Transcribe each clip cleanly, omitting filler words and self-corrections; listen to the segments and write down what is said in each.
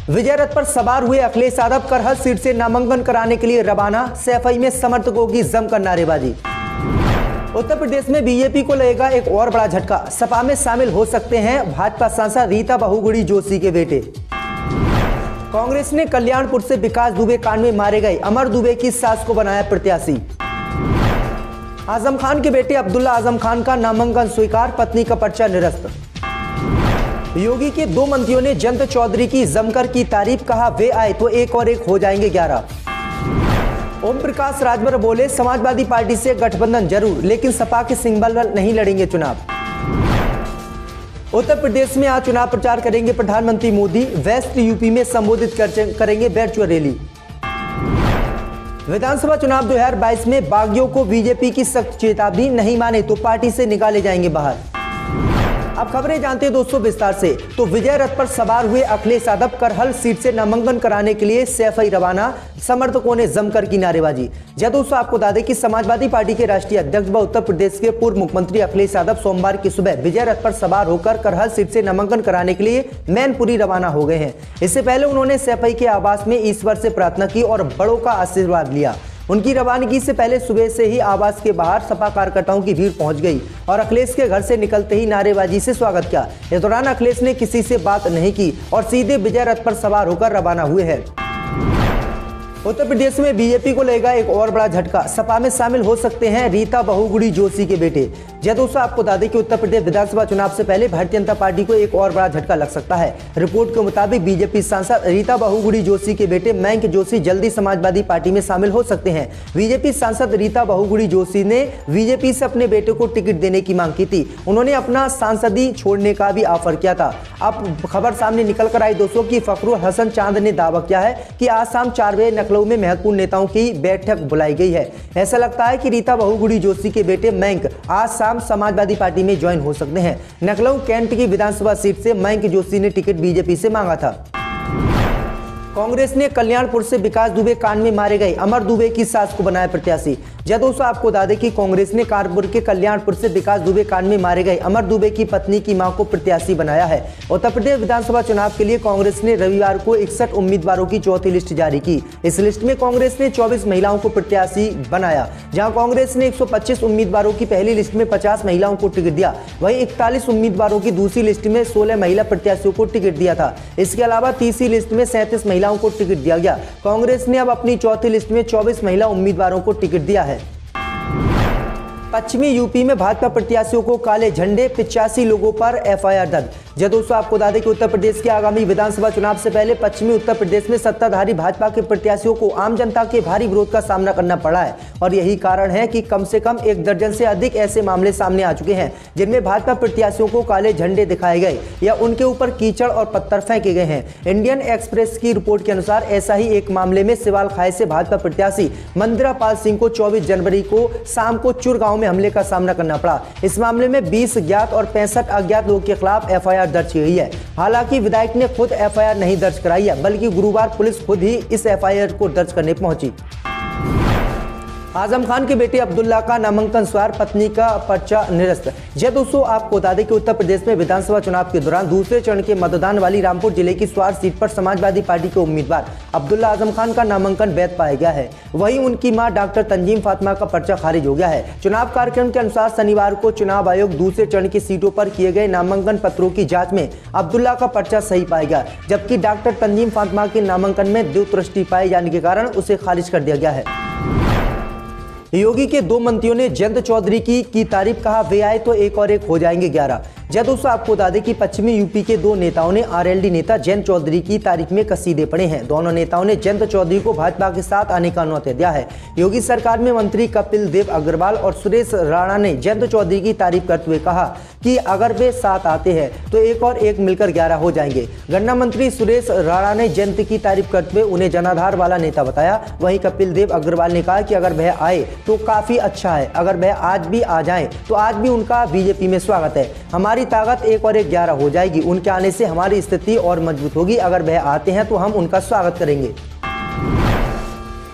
विजय रथ पर सवार हुए अखिलेश यादव करहल सीट से नामांकन कराने के लिए रवाना, सैफई में समर्थकों की जमकर नारेबाजी। उत्तर प्रदेश में बीजेपी को लगेगा एक और बड़ा झटका, सपा में शामिल हो सकते हैं भाजपा सांसद रीता बहुगुड़ी जोशी के बेटे। कांग्रेस ने कल्याणपुर से विकास दुबे कांड में मारे गए अमर दुबे की सास को बनाया प्रत्याशी। आजम खान के बेटे अब्दुल्ला आजम खान का नामांकन स्वीकार, पत्नी का पर्चा निरस्त। योगी के 2 मंत्रियों ने जयंत चौधरी की जमकर की तारीफ, कहा वे आए तो एक और एक हो जाएंगे 11। ओम प्रकाश राजभर बोले समाजवादी पार्टी से गठबंधन जरूर, लेकिन सपा के सिंबल नहीं लड़ेंगे चुनाव। उत्तर प्रदेश में आज चुनाव प्रचार करेंगे प्रधानमंत्री मोदी, वेस्ट यूपी में संबोधित करेंगे वर्चुअल रैली। विधानसभा चुनाव 2022 में बागियों को बीजेपी की सख्त चेतावनी, नहीं माने तो पार्टी से निकाले जाएंगे बाहर। अब खबरें जानते हैं दोस्तों विस्तार से। तो विजय रथ पर सवार हुए अखिलेश यादव करहल सीट से नामांकन कराने के लिए सैफई रवाना, समर्थकों ने जमकर की नारेबाजी। जब दोस्तों आपको बता दें कि समाजवादी पार्टी के राष्ट्रीय अध्यक्ष व उत्तर प्रदेश के पूर्व मुख्यमंत्री अखिलेश यादव सोमवार की सुबह विजय रथ पर सवार होकर करहल सीट से नामांकन कराने के लिए मैनपुरी रवाना हो गए हैं। इससे पहले उन्होंने सैफई के आवास में ईश्वर से प्रार्थना की और बड़ों का आशीर्वाद लिया। उनकी रवानगी से पहले सुबह से ही आवास के बाहर सपा कार्यकर्ताओं की भीड़ पहुंच गई और अखिलेश के घर से निकलते ही नारेबाजी से स्वागत किया। इस दौरान अखिलेश ने किसी से बात नहीं की और सीधे विजय रथ पर सवार होकर रवाना हुए हैं। उत्तर प्रदेश में बीजेपी को लगेगा एक और बड़ा झटका, सपा में शामिल हो सकते हैं रीता बहुगुड़ी जोशी के बेटे। जय दोस्तों आपको बता दें कि उत्तर प्रदेश विधानसभा चुनाव से पहले भारतीय जनता पार्टी को एक और बड़ा झटका लग सकता है। रिपोर्ट के मुताबिक बीजेपी सांसद रीता बहुगुड़ी जोशी के बेटे मयंक जोशी जल्दी समाजवादी पार्टी में शामिल हो सकते हैं। बीजेपी सांसद रीता बहुगुड़ी जोशी ने बीजेपी से अपने बेटे को टिकट देने की मांग की थी। उन्होंने अपना सांसदी छोड़ने का भी ऑफर किया था। अब खबर सामने निकल कर आई दोस्तों की फखरुल हसन चांद ने दावा किया है कि आज शाम 4 बजे लखनऊ में महत्वपूर्ण नेताओं की बैठक बुलाई गई है। ऐसा लगता है कि रीता बहुगुड़ी जोशी के बेटे मयंक आज शाम समाजवादी पार्टी में ज्वाइन हो सकते हैं। लखनऊ कैंट की विधानसभा सीट से मयंक जोशी ने टिकट बीजेपी से मांगा था। कांग्रेस ने कल्याणपुर से विकास दुबे कांड में मारे गए अमर दुबे की सास को बनाया प्रत्याशी। जब दोस्तों आपको बता दें कि कांग्रेस ने कानपुर के कल्याणपुर से विकास दुबे कांड में मारे गए अमर दुबे की पत्नी की मां को प्रत्याशी बनाया है। उत्तर प्रदेश विधानसभा चुनाव के लिए कांग्रेस ने रविवार को 61 उम्मीदवारों की चौथी लिस्ट जारी की। इस लिस्ट में कांग्रेस ने 24 महिलाओं को प्रत्याशी बनाया। जहां कांग्रेस ने 125 उम्मीदवारों की पहली लिस्ट में 50 महिलाओं को टिकट दिया, वहीं 41 उम्मीदवारों की दूसरी लिस्ट में 16 महिला प्रत्याशियों को टिकट दिया था। इसके अलावा तीसरी लिस्ट में 37 महिलाओं को टिकट दिया गया। कांग्रेस ने अब अपनी चौथी लिस्ट में 24 महिला उम्मीदवारों को टिकट दिया है। पश्चिमी यूपी में भाजपा प्रत्याशियों को काले झंडे, 85 लोगों पर एफआईआर दर्ज। जब दोस्तों आपको बता दें कि उत्तर प्रदेश के आगामी विधानसभा चुनाव से पहले पश्चिमी उत्तर प्रदेश में सत्ताधारी भाजपा के प्रत्याशियों को आम जनता के भारी विरोध का सामना करना पड़ा है और यही कारण है कि कम से कम 1 दर्जन से अधिक ऐसे मामले सामने आ चुके हैं जिनमें भाजपा प्रत्याशियों को काले झंडे दिखाए गए या उनके ऊपर कीचड़ और पत्थर फेंके गए हैं। इंडियन एक्सप्रेस की रिपोर्ट के अनुसार ऐसा ही एक मामले में सिवाल खाई से भाजपा प्रत्याशी मंदिरा पाल सिंह को 24 जनवरी को शाम को चुर गांव में हमले का सामना करना पड़ा। इस मामले में 20 ज्ञात और 65 अज्ञात लोगों के खिलाफ एफआईआर दर्ज की गई है। हालांकि विधायक ने खुद एफआईआर नहीं दर्ज कराई है, बल्कि गुरुवार पुलिस खुद ही इस एफआईआर को दर्ज करने पहुंची। आजम खान के बेटे अब्दुल्ला का नामांकन स्वीकार, पत्नी का पर्चा निरस्त। जय दोस्तों आपको बता दें कि उत्तर प्रदेश में विधानसभा चुनाव के दौरान दूसरे चरण के मतदान वाली रामपुर जिले की स्वार सीट पर समाजवादी पार्टी के उम्मीदवार अब्दुल्ला आजम खान का नामांकन वैध पाया गया है। वहीं उनकी मां डॉक्टर तंजीम फातिमा का पर्चा खारिज हो गया है। चुनाव कार्यक्रम के अनुसार शनिवार को चुनाव आयोग दूसरे चरण की सीटों पर किए गए नामांकन पत्रों की जांच में अब्दुल्ला का पर्चा सही पाया गया, जबकि डॉक्टर तंजीम फातिमा के नामांकन में दो त्रुटि पाए जाने के कारण उसे खारिज कर दिया गया है। योगी के 2 मंत्रियों ने जयंत चौधरी की तारीफ, कहा वे आए तो एक और एक हो जाएंगे 11। जब दोस्तों आपको बता दें कि पश्चिमी यूपी के 2 नेताओं ने आरएलडी नेता जयंत चौधरी की तारीफ में कसीदे पड़े हैं। दोनों नेताओं ने जयंत चौधरी को भाजपा के साथ आने का न्योता दिया है। योगी सरकार में मंत्री कपिल देव अग्रवाल और सुरेश राणा ने जयंत चौधरी की तारीफ करते हुए कहा कि अगर वे साथ आते हैं तो एक और एक मिलकर 11 हो जाएंगे। गन्ना मंत्री सुरेश राणा ने जयंत की तारीफ करते हुए उन्हें जनाधार वाला नेता बताया। वहीं कपिल देव अग्रवाल ने कहा कि अगर वह आए तो काफी अच्छा है, अगर वह आज भी आ जाए तो आज भी उनका बीजेपी में स्वागत है। हमारी ताकत एक और एक 11 हो जाएगी। उनके आने से हमारी स्थिति और मजबूत होगी। अगर वह आते हैं तो हम उनका स्वागत करेंगे।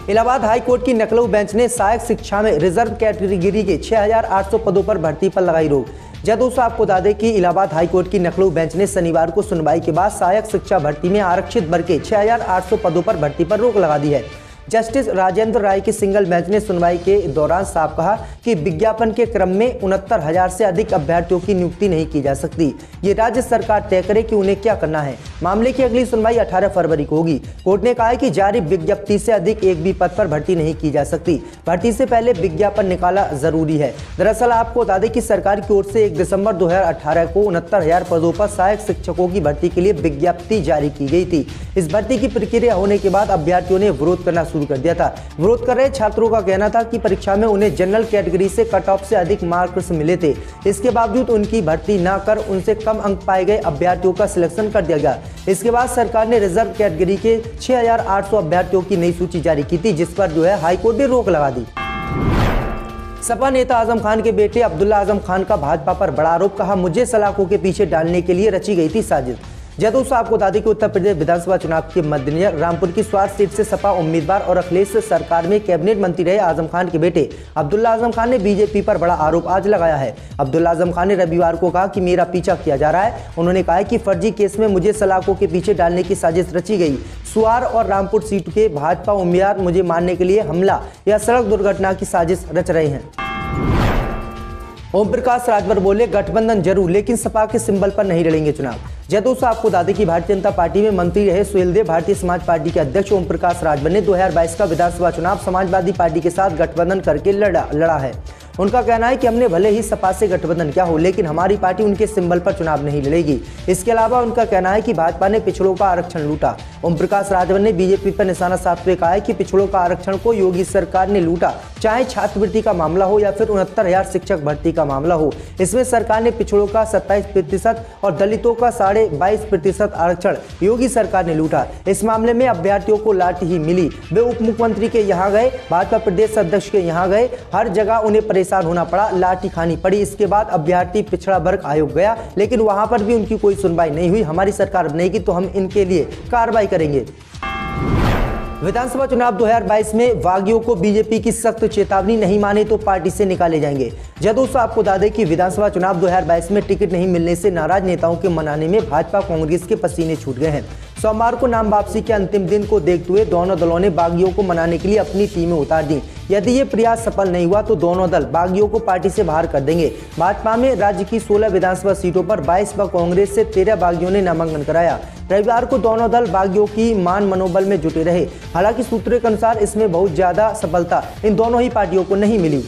इलाहाबाद हाई कोर्ट की लखनऊ बेंच ने सहायक शिक्षा में रिजर्व कैटेगरी के 6800 पदों पर भर्ती पर लगाई रोक। जब दोस्तों आपको बता दें कि इलाहाबाद हाईकोर्ट की लखनऊ बेंच ने शनिवार को सुनवाई के बाद सहायक शिक्षा भर्ती में आरक्षित वर्ग के 6,800 पदों पर भर्ती पर रोक लगा दी है। जस्टिस राजेंद्र राय की सिंगल बेंच ने सुनवाई के दौरान साफ कहा कि विज्ञापन के क्रम में 69,000 से अधिक अभ्यर्थियों की नियुक्ति नहीं की जा सकती। ये राज्य सरकार तय करे कि उन्हें क्या करना है। मामले की अगली सुनवाई 18 फरवरी को होगी। कोर्ट ने कहा है कि जारी विज्ञप्ति से अधिक एक भी पद पर भर्ती नहीं की जा सकती। भर्ती से पहले विज्ञापन निकाला जरूरी है। दरअसल आपको बता दें कि सरकार की ओर से 1 दिसंबर 2018 को 69,000 पदों पर सहायक शिक्षकों की भर्ती के लिए विज्ञप्ति जारी की गई थी। इस भर्ती की प्रक्रिया होने के बाद अभ्यर्थियों ने विरोध करना शुरू कर दिया था। विरोध कर रहे छात्रों का कहना था कि परीक्षा में उन्हें जनरल कैटेगरी से कट ऑफ से अधिक मार्क्स मिले थे। इसके बावजूद उनकी भर्ती न कर उनसे कम अंक पाए गए अभ्यर्थियों का सिलेक्शन कर दिया गया। इसके बाद सरकार ने रिजर्व कैटेगरी के 6,800 अभ्यर्थियों की नई सूची जारी की थी, जिस पर हाईकोर्ट ने रोक लगा दी। सपा नेता आजम खान के बेटे अब्दुल्ला आजम खान का भाजपा पर बड़ा आरोप, कहा मुझे सलाखों के पीछे डालने के लिए रची गई थी साजिश। दोस्तों आपको बता दें कि उत्तर प्रदेश विधानसभा चुनाव के मद्देनजर रामपुर की स्वार सीट से सपा उम्मीदवार और अखिलेश सरकार में कैबिनेट मंत्री रहे आजम खान के बेटे अब्दुल्ला आजम खान ने बीजेपी पर बड़ा आरोप आज लगाया है। अब्दुल्ला आजम खान ने रविवार को कहा कि मेरा पीछा किया जा रहा है। उन्होंने कहा कि फर्जी केस में मुझे सलाखों के पीछे डालने की साजिश रची गई। स्वार और रामपुर सीट के भाजपा उम्मीदवार मुझे मारने के लिए हमला या सड़क दुर्घटना की साजिश रच रहे हैं। ओम प्रकाश राजभर बोले गठबंधन जरूर, लेकिन सपा के सिंबल पर नहीं लड़ेंगे चुनाव। दोस्तों आपको बता दें कि भारतीय जनता पार्टी में मंत्री रहे सुहेलदेव भारतीय समाज पार्टी के अध्यक्ष ओम प्रकाश राजभर ने 2022 का विधानसभा चुनाव समाजवादी पार्टी के साथ गठबंधन करके लड़ा है। उनका कहना है कि हमने भले ही सपा से गठबंधन किया हो, लेकिन हमारी पार्टी उनके सिंबल पर चुनाव नहीं लड़ेगी। इसके अलावा उनका कहना है कि भाजपा ने पिछड़ों का आरक्षण लूटा। ओम प्रकाश राजभर ने बीजेपी पर निशाना साधते हुए कहा है कि पिछड़ों का आरक्षण को योगी सरकार ने लूटा, चाहे छात्रवृत्ति का मामला हो या फिर 69,000 शिक्षक भर्ती का मामला हो। इसमें सरकार ने पिछड़ों का 27% और दलितों का 22.5% आरक्षण योगी सरकार ने लूटा। इस मामले में अभ्यर्थियों को लाठी ही मिली। वे उप मुख्यमंत्री के यहाँ गए, भाजपा प्रदेश अध्यक्ष के यहाँ गए, हर जगह उन्हें परेशान होना पड़ा, लाठी खानी पड़ी। इसके बाद अभ्यर्थी पिछड़ा वर्ग आयोग गया, लेकिन वहां पर भी उनकी कोई सुनवाई नहीं हुई। हमारी सरकार बनेगी तो हम इनके लिए कार्रवाई करेंगे। विधानसभा चुनाव 2022 में बागियों को बीजेपी की सख्त चेतावनी, नहीं माने तो पार्टी से निकाले जाएंगे। दोस्तों आपको बता दें कि विधानसभा चुनाव 2022 में टिकट नहीं मिलने से नाराज नेताओं के मनाने में भाजपा कांग्रेस के पसीने छूट गए हैं। सोमवार को नाम वापसी के अंतिम दिन को देखते हुए दोनों दलों ने बागियों को मनाने के लिए अपनी टीमें उतार दी। यदि ये प्रयास सफल नहीं हुआ तो दोनों दल बागियों को पार्टी से बाहर कर देंगे। भाजपा में राज्य की 16 विधानसभा सीटों पर 22 व कांग्रेस से 13 बागियों ने नामांकन कराया। रविवार को दोनों दल बागियों की मान मनोबल में जुटे रहे। हालांकि सूत्रों के अनुसार इसमें बहुत ज्यादा सफलता इन दोनों ही पार्टियों को नहीं मिली।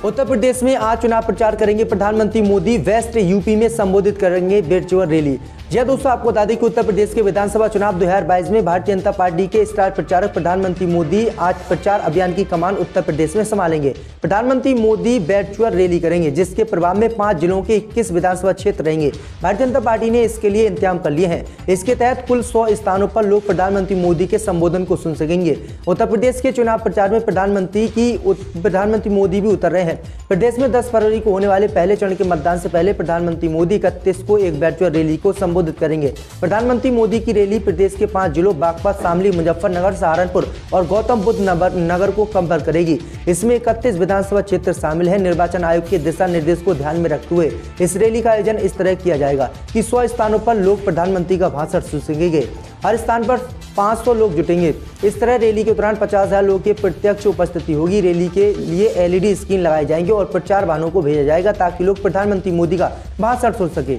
उत्तर प्रदेश में आज चुनाव प्रचार करेंगे प्रधानमंत्री मोदी। वेस्ट यूपी में संबोधित करेंगे वर्चुअल रैली। दोस्तों आपको बता दें कि उत्तर प्रदेश के विधानसभा चुनाव 2022 में भारतीय जनता पार्टी के स्टार प्रचारक प्रधानमंत्री मोदी आज प्रचार अभियान की कमान उत्तर प्रदेश में संभालेंगे। प्रधानमंत्री मोदी वर्चुअल रैली करेंगे, जिसके प्रभाव में 5 जिलों के 21 विधानसभा क्षेत्र रहेंगे। भारतीय जनता पार्टी ने इसके लिए इंतजाम कर लिए हैं। इसके तहत कुल 100 स्थानों पर लोग प्रधानमंत्री मोदी के संबोधन को सुन सकेंगे। उत्तर प्रदेश के चुनाव प्रचार में प्रधानमंत्री मोदी भी उतर रहे हैं। प्रदेश में 10 फरवरी को होने वाले पहले चरण के मतदान से पहले प्रधानमंत्री मोदी 31 को एक वर्चुअल रैली को संबोधित करेंगे। प्रधानमंत्री मोदी की रैली प्रदेश के 5 जिलों बागपत, शामली, मुजफ्फरनगर, सहारनपुर और गौतम बुद्ध नगर को कवर करेगी। इसमें 31 विधानसभा क्षेत्र शामिल है। निर्वाचन आयोग के दिशा निर्देश को ध्यान में रखते हुए इस रैली का आयोजन इस तरह किया जाएगा कि 100 स्थानों पर लोग प्रधानमंत्री का भाषण सुनेंगे। हर स्थान पर 500 लोग जुटेंगे। इस तरह रैली के दौरान 50,000 लोगों की प्रत्यक्ष उपस्थिति होगी। रैली के लिए LED स्क्रीन लगाए जाएंगे और प्रचार वाहनों को भेजा जाएगा ताकि लोग प्रधानमंत्री मोदी का भाषण सुन सके।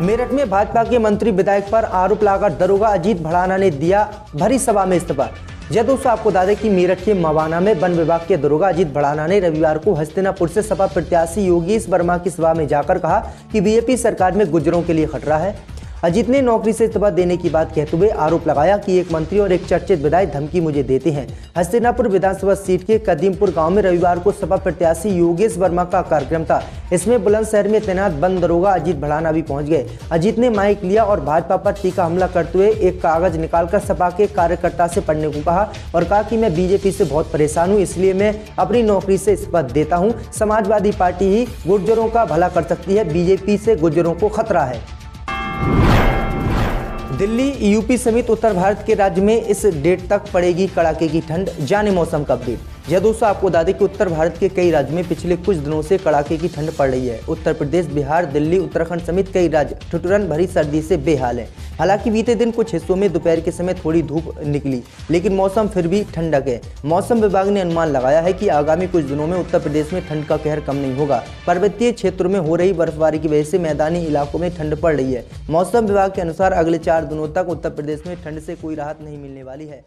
मेरठ में भाजपा के मंत्री विधायक पर आरोप लगाकर दरोगा अजीत भड़ाना ने दिया भरी सभा में इस्तीफा। दोस्तों आपको बता दें कि मेरठ के मवाना में वन विभाग के दरोगा अजीत भड़ाना ने रविवार को हस्तिनापुर से सपा प्रत्याशी योगेश वर्मा की सभा में जाकर कहा कि बीजेपी सरकार में गुर्जरों के लिए खतरा है। अजीत ने नौकरी से इस्तीफा देने की बात कहते हुए आरोप लगाया कि एक मंत्री और एक चर्चित विधायक धमकी मुझे देते हैं। हस्तिनापुर विधानसभा सीट के कदीमपुर गांव में रविवार को सपा प्रत्याशी योगेश वर्मा का कार्यक्रम था। इसमें बुलंदशहर में तैनात वन दरोगा अजीत भड़ाना भी पहुंच गए। अजीत ने माइक लिया और भाजपा पर तीखा हमला करते हुए एक कागज निकालकर सपा के कार्यकर्ता से पढ़ने को कहा और कहा कि मैं बीजेपी से बहुत परेशान हूं, इसलिए मैं अपनी नौकरी से इस्तीफा देता हूं। समाजवादी पार्टी ही गुर्जरों का भला कर सकती है, बीजेपी से गुर्जरों को खतरा है। दिल्ली, यूपी समेत उत्तर भारत के राज्य में इस डेट तक पड़ेगी कड़ाके की ठंड। जाने मौसम का अपडेट। यह दोस्तों आपको बता दें कि उत्तर भारत के कई राज्यों में पिछले कुछ दिनों से कड़ाके की ठंड पड़ रही है। उत्तर प्रदेश, बिहार, दिल्ली, उत्तराखंड समेत कई राज्य ठिठुरन भरी सर्दी से बेहाल हैं। हालांकि बीते दिन कुछ हिस्सों में दोपहर के समय थोड़ी धूप निकली, लेकिन मौसम फिर भी ठंडक है। मौसम विभाग ने अनुमान लगाया है कि आगामी कुछ दिनों में उत्तर प्रदेश में ठंड का कहर कम नहीं होगा। पर्वतीय क्षेत्रों में हो रही बर्फबारी की वजह से मैदानी इलाकों में ठंड पड़ रही है। मौसम विभाग के अनुसार अगले 4 दिनों तक उत्तर प्रदेश में ठंड से कोई राहत नहीं मिलने वाली है।